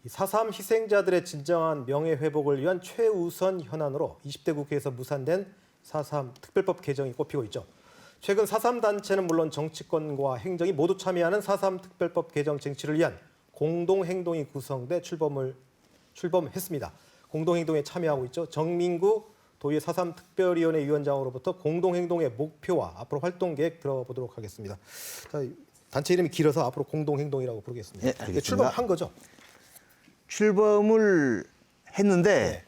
4.3 희생자들의 진정한 명예회복을 위한 최우선 현안으로 20대 국회에서 무산된 4.3 특별법 개정이 꼽히고 있죠. 최근 4.3 단체는 물론 정치권과 행정이 모두 참여하는 4.3 특별법 개정 쟁취를 위한 공동행동이 구성돼 출범했습니다. 공동행동에 참여하고 있죠. 정민구 도의회 4.3 특별위원회 위원장으로부터 공동행동의 목표와 앞으로 활동 계획 들어보도록 하겠습니다. 자, 단체 이름이 길어서 앞으로 공동행동이라고 부르겠습니다. 네, 알겠습니다. 출범한 거죠? 출범을 했는데 네.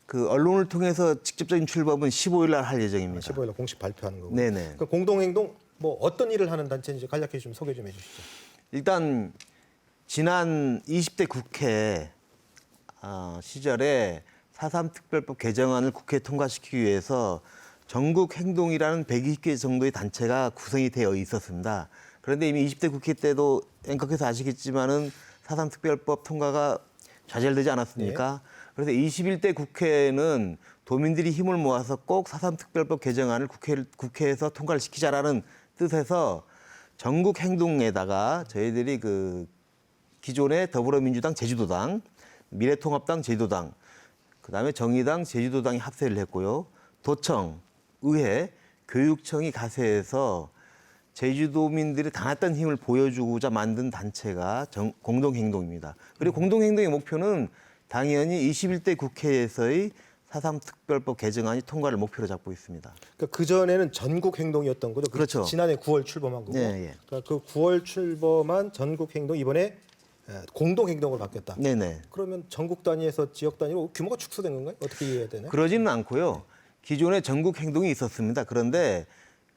그 언론을 통해서 직접적인 출범은 15일 날 할 예정입니다. 15일 날 공식 발표하는 거고. 네네. 그 공동행동 뭐 어떤 일을 하는 단체인지 간략히 좀 소개 좀 해주시죠. 일단 지난 20대 국회 시절에 4.3 특별법 개정안을 국회에 통과시키기 위해서 전국행동이라는 120개 정도의 단체가 구성이 되어 있었습니다. 그런데 이미 20대 국회 때도 앵커께서 아시겠지만은 4.3 특별법 통과가 좌절되지 않았습니까? 네. 그래서 21대 국회는 도민들이 힘을 모아서 꼭 4.3 특별법 개정안을 국회에서 통과를 시키자라는 뜻에서 전국 행동에다가 저희들이 그 기존의 더불어민주당 제주도당, 미래통합당 제주도당, 그다음에 정의당 제주도당이 합세를 했고요. 도청, 의회, 교육청이 가세해서 제주도민들이 다 같은 힘을 보여주고자 만든 단체가 공동행동입니다. 그리고 공동행동의 목표는 당연히 21대 국회에서의 4.3 특별법 개정안이 통과를 목표로 잡고 있습니다. 그러니까 그전에는 전국행동이었던 거죠? 그렇죠. 지난해 9월 출범한 거고. 네, 예. 그러니까 그 9월 출범한 전국행동 이번에 공동행동으로 바뀌었다. 네네. 그러면 전국 단위에서 지역 단위로 규모가 축소된 건가요? 어떻게 이해해야 되나요? 그러지는 않고요. 기존에 전국 행동이 있었습니다. 그런데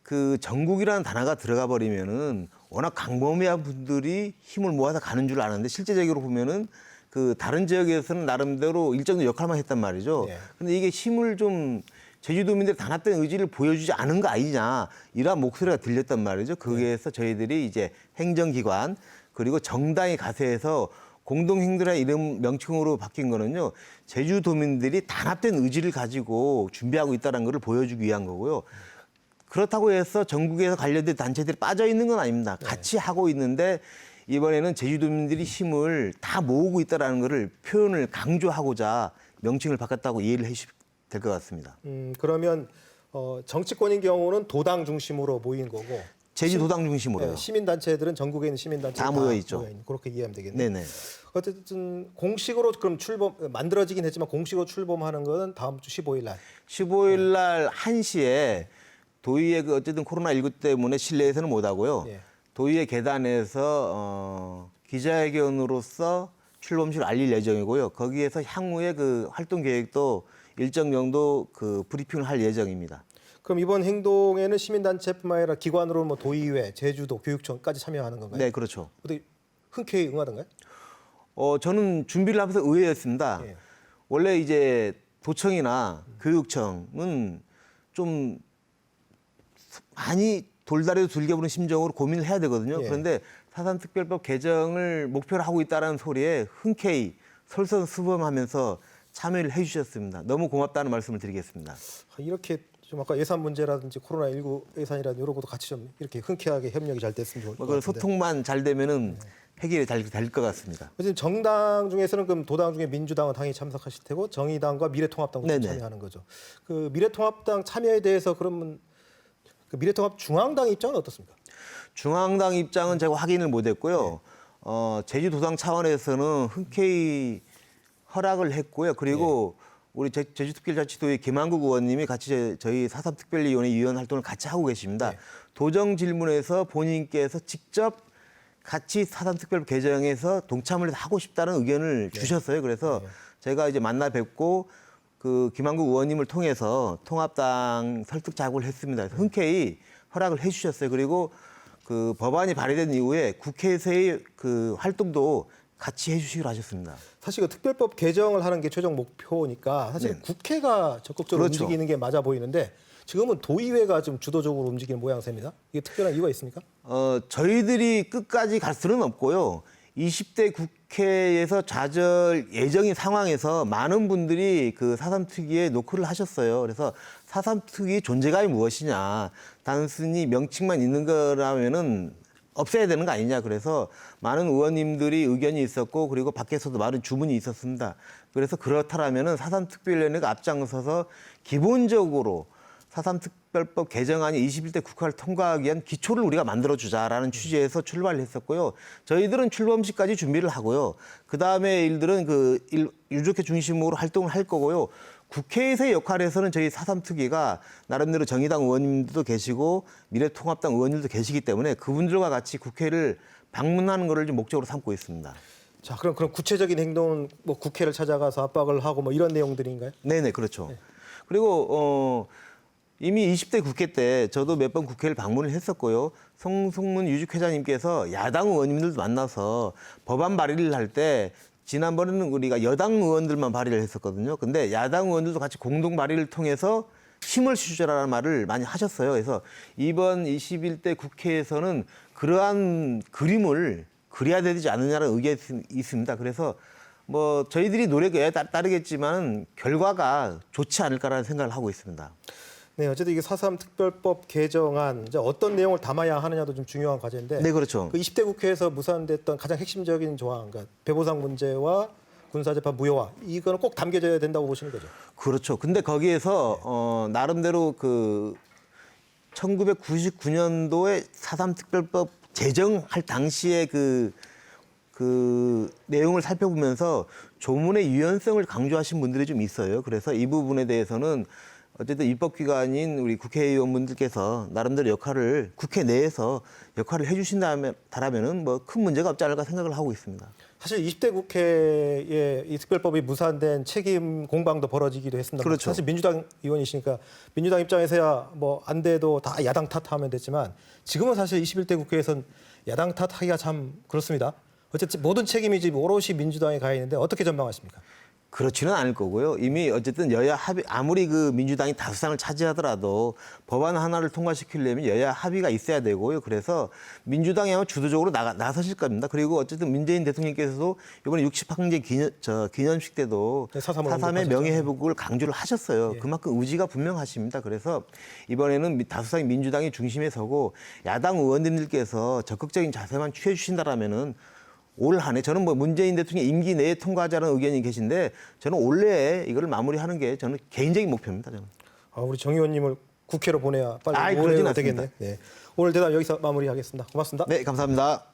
그 전국이라는 단어가 들어가 버리면은 워낙 강범위한 분들이 힘을 모아서 가는 줄 아는데 실제적으로 보면은 그 다른 지역에서는 나름대로 일정 역할만 했단 말이죠. 네. 근데 이게 힘을 좀 제주도민들이 단합된 의지를 보여주지 않은 거 아니냐 이런 목소리가 들렸단 말이죠. 거기에서 저희들이 이제 행정기관 그리고 정당이 가세해서 공동행동이라는 이름 명칭으로 바뀐 거는요. 제주도민들이 단합된 의지를 가지고 준비하고 있다는 것을 보여주기 위한 거고요. 그렇다고 해서 전국에서 관련된 단체들이 빠져 있는 건 아닙니다. 같이 하고 있는데 이번에는 제주도민들이 힘을 다 모으고 있다는 것을 표현을 강조하고자 명칭을 바꿨다고 이해를 해주시면 될 것 같습니다. 그러면 정치권인 경우는 도당 중심으로 모인 거고 제주도당 중심으로요. 시민단체들은 전국에 있는 시민단체 다 모여 있죠. 그렇게 이해하면 되겠네요. 네네. 어쨌든 공식으로 그럼 만들어지긴 했지만 공식으로 출범하는 거는 다음 주 15일 날. 15일 날 1시에 도의회 그 어쨌든 코로나19 때문에 실내에서는 못 하고요. 예. 도의회 계단에서 기자회견으로서 출범식을 알릴 예정이고요. 거기에서 향후에 그 활동 계획도 일정 정도 그 브리핑을 할 예정입니다. 그럼 이번 행동에는 시민단체뿐만 아니라 기관으로 뭐 도의회, 제주도, 교육청까지 참여하는 건가요? 네, 그렇죠. 어떻게 흔쾌히 응하던가요? 저는 준비를 하면서 의외였습니다. 예. 원래 이제 도청이나 교육청은 좀 많이 돌다리도 둘게 부는 심정으로 고민을 해야 되거든요. 예. 그런데 4.3 특별법 개정을 목표로 하고 있다는 소리에 흔쾌히 솔선수범하면서 참여를 해주셨습니다. 너무 고맙다는 말씀을 드리겠습니다. 이렇게 좀 아까 예산 문제라든지 코로나19 예산이라든지 이런 것도 같이 좀 이렇게 흔쾌하게 협력이 잘 됐으면 좋을 것 그 같은데. 소통만 잘 되면은 해결이 잘 될 것 같습니다. 지금 정당 중에서는 그럼 도당 중에 민주당은 당연히 참석하실 테고 정의당과 미래통합당도 네네. 참여하는 거죠. 그 미래통합당 참여에 대해서 그러면 그 미래통합 중앙당 입장은 어떻습니까? 중앙당 입장은 제가 확인을 못했고요. 제주도당 차원에서는 흔쾌히 허락을 했고요. 그리고 우리 제주특별자치도의 김한국 의원님이 같이 저희 4.3 특별위원회 위원 활동을 같이 하고 계십니다. 도정 질문에서 본인께서 직접 같이 4.3 특별법 개정에서 동참을 하고 싶다는 의견을 주셨어요. 그래서 제가 이제 만나 뵙고 그 김한국 의원님을 통해서 통합당 설득 작업을 했습니다. 그래서 흔쾌히 허락을 해주셨어요. 그리고 그 법안이 발의된 이후에 국회에서의 그 활동도 같이 해주시기로 하셨습니다. 사실 그 특별법 개정을 하는 게 최종 목표니까 사실 국회가 적극적으로 그렇죠. 움직이는 게 맞아 보이는데 지금은 도의회가 좀 주도적으로 움직이는 모양새입니다. 이게 특별한 이유가 있습니까? 저희들이 끝까지 갈 수는 없고요. 20대 국회에서 좌절 예정인 상황에서 많은 분들이 그 4.3 특위에 노크를 하셨어요. 그래서 4.3 특위의 존재감이 무엇이냐. 단순히 명칭만 있는 거라면은 없애야 되는 거 아니냐. 그래서 많은 의원님들이 의견이 있었고 그리고 밖에서도 많은 주문이 있었습니다. 그래서 그렇다라면은 4.3 특별위원회가 앞장서서 기본적으로 4.3 특별법 개정안이 21대 국회를 통과하기 위한 기초를 우리가 만들어주자라는 취지에서 출발을 했었고요. 저희들은 출범식까지 준비를 하고요. 그다음에 일들은 유족회 중심으로 활동을 할 거고요. 국회에서의 역할에서는 저희 4.3 특위가 나름대로 정의당 의원님들도 계시고 미래통합당 의원님도 계시기 때문에 그분들과 같이 국회를 방문하는 것을 좀 목적으로 삼고 있습니다. 자, 그럼 구체적인 행동은 뭐 국회를 찾아가서 압박을 하고 뭐 이런 내용들인가요? 네네, 그렇죠. 그리고 이미 20대 국회 때 저도 몇 번 국회를 방문을 했었고요. 송승문 유족회장님께서 야당 의원님들도 만나서 법안 발의를 할 때 지난번에는 우리가 여당 의원들만 발의를 했었거든요. 근데 야당 의원들도 같이 공동 발의를 통해서 힘을 실주라는 말을 많이 하셨어요. 그래서 이번 21대 국회에서는 그러한 그림을 그려야 되지 않느냐는 의견이 있습니다. 그래서 뭐 저희들이 노력에 따르겠지만 결과가 좋지 않을까라는 생각을 하고 있습니다. 네, 어쨌든 이게 4.3 특별법 개정안 이제 어떤 내용을 담아야 하느냐도 좀 중요한 과제인데. 네, 그렇죠. 그 20대 국회에서 무산됐던 가장 핵심적인 조항, 그러니까 배보상 문제와 군사재판 무효화 이거는 꼭 담겨져야 된다고 보시는 거죠? 그렇죠. 근데 거기에서 나름대로 1999년도에 4.3 특별법 제정할 당시에 그 내용을 살펴보면서 조문의 유연성을 강조하신 분들이 좀 있어요. 그래서 이 부분에 대해서는 어쨌든 입법기관인 우리 국회의원분들께서 나름대로 역할을 국회 내에서 역할을 해주신다면은 뭐 큰 문제가 없지 않을까 생각을 하고 있습니다. 사실 20대 국회에 이 특별법이 무산된 책임 공방도 벌어지기도 했습니다. 그렇죠. 사실 민주당 의원이시니까 민주당 입장에서야 뭐 안 돼도 다 야당 탓하면 됐지만 지금은 사실 21대 국회에선 야당 탓하기가 참 그렇습니다. 어쨌든 모든 책임이 지금 오롯이 민주당에 가 있는데 어떻게 전망하십니까? 그렇지는 않을 거고요. 이미 어쨌든 여야 합의, 아무리 민주당이 다수당을 차지하더라도 법안 하나를 통과시키려면 여야 합의가 있어야 되고요. 그래서 민주당이 아마 주도적으로 나서실 겁니다. 그리고 어쨌든 문재인 대통령께서도 이번에 60항쟁 기념식 때도 네, 4.3의 명예회복을 강조를 하셨어요. 예. 그만큼 의지가 분명하십니다. 그래서 이번에는 다수당 민주당이 중심에 서고 야당 의원님들께서 적극적인 자세만 취해 주신다라면은 올 한 해 저는 뭐 문재인 대통령 임기 내에 통과하자는 의견이 계신데 저는 올해에 이거를 마무리하는 게 저는 개인적인 목표입니다. 저는. 우리 정 의원님을 국회로 보내야 빨리 그러진 올해가 않습니다. 되겠네. 네. 오늘 대담 여기서 마무리하겠습니다. 고맙습니다. 네, 감사합니다.